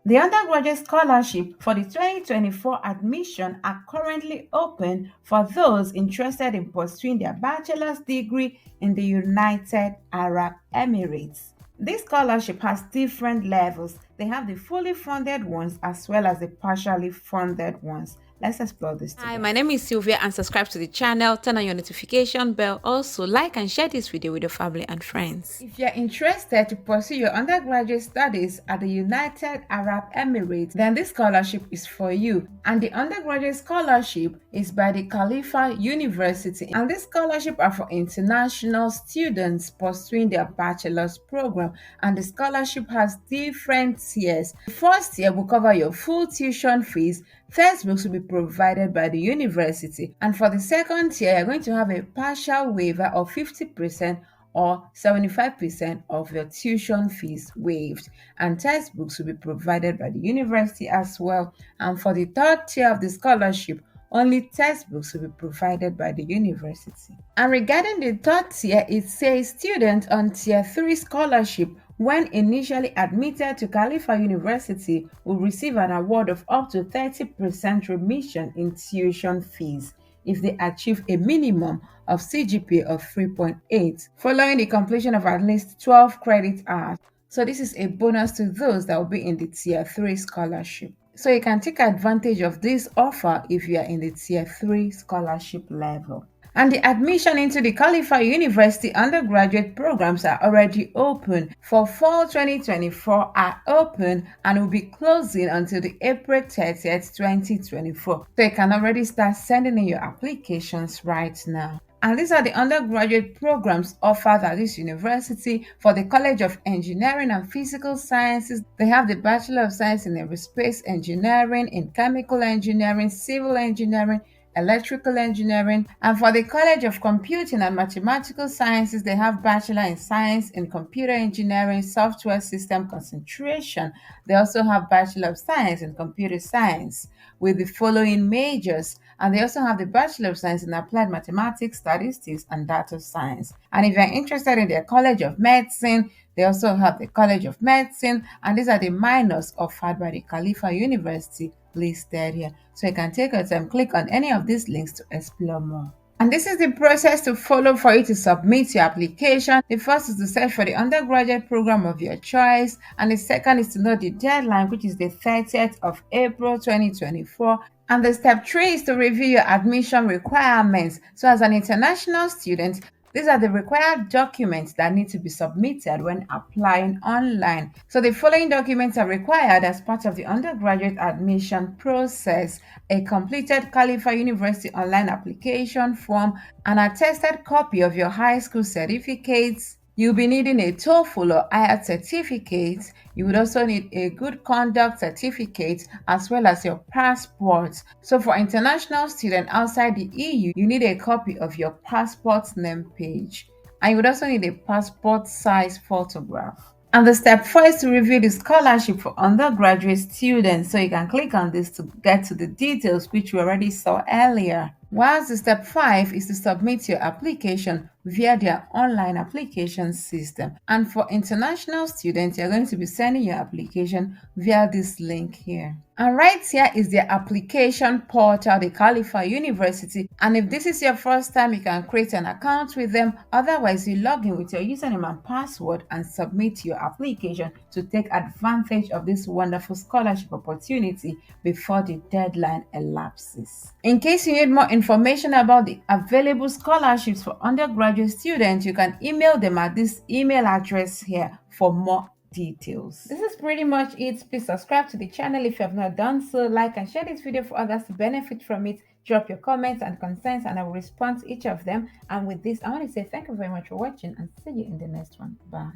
The undergraduate scholarship for the 2024 admission are currently open for those interested in pursuing their bachelor's degree in the United Arab Emirates. This scholarship has different levels. They have the fully funded ones as well as the partially funded ones. Let's explore this Hi, together. my name is Sylvia and subscribe to the channel, turn on your notification bell. Also, like and share this video with your family and friends. If you're interested to pursue your undergraduate studies at the United Arab Emirates, then this scholarship is for you. And the undergraduate scholarship is by the Khalifa University. And this scholarship are for international students pursuing their bachelor's program. And the scholarship has different tiers. The first tier will cover your full tuition fees. Textbooks will be provided by the university. And for the second tier, you're going to have a partial waiver of 50% or 75% of your tuition fees waived, and textbooks will be provided by the university as well. And for the third tier of the scholarship, only textbooks will be provided by the university. And regarding the third tier, it says students on tier 3 scholarship when initially admitted to Khalifa University will receive an award of up to 30% remission in tuition fees if they achieve a minimum of CGPA of 3.8 following the completion of at least 12 credit hours. So this is a bonus to those that will be in the tier 3 scholarship. So you can take advantage of this offer if you are in the tier 3 scholarship level. And the admission into the Khalifa University undergraduate programs are already open. For fall 2024 are open and will be closing until the April 30th, 2024. So you can already start sending in your applications right now. And these are the undergraduate programs offered at this university. For the College of Engineering and Physical Sciences, they have the Bachelor of Science in Aerospace Engineering, in Chemical Engineering, Civil Engineering, Electrical Engineering. And for the College of Computing and Mathematical Sciences, they have Bachelor in Science in Computer Engineering, Software System Concentration. They also have Bachelor of Science in Computer Science with the following majors. And they also have the Bachelor of Science in Applied Mathematics, Statistics, and Data Science. And if you're interested in their College of Medicine, they also have the College of Medicine, and these are the minors offered by the Khalifa University listed here. So you can take your time, click on any of these links to explore more. And this is the process to follow for you to submit your application. The first is to search for the undergraduate program of your choice, and the second is to know the deadline, which is the 30th of April 2024. And the step 3 is to review your admission requirements. So as an international student, these are the required documents that need to be submitted when applying online. So the following documents are required as part of the undergraduate admission process: a completed Khalifa University online application form, an attested copy of your high school certificates. You'll be needing a TOEFL or IELTS certificate. You would also need a good conduct certificate as well as your passport. So for international students outside the EU, you need a copy of your passport name page. And you would also need a passport size photograph. And the step 4 is to review the scholarship for undergraduate students. So you can click on this to get to the details which we already saw earlier. Whilst the step 5 is to submit your application via their online application system. And for international students, you're going to be sending your application via this link here. And right here is their application portal, the Khalifa University. And if this is your first time, you can create an account with them. Otherwise, you log in with your username and password and submit your application to take advantage of this wonderful scholarship opportunity before the deadline elapses. In case you need more information about the available scholarships for undergraduate students, you can email them at this email address here for more details. This is pretty much it. Please subscribe to the channel if you have not done so. Like and share this video for others to benefit from it. Drop your comments and concerns and I will respond to each of them. And with this, I want to say thank you very much for watching and see you in the next one. Bye.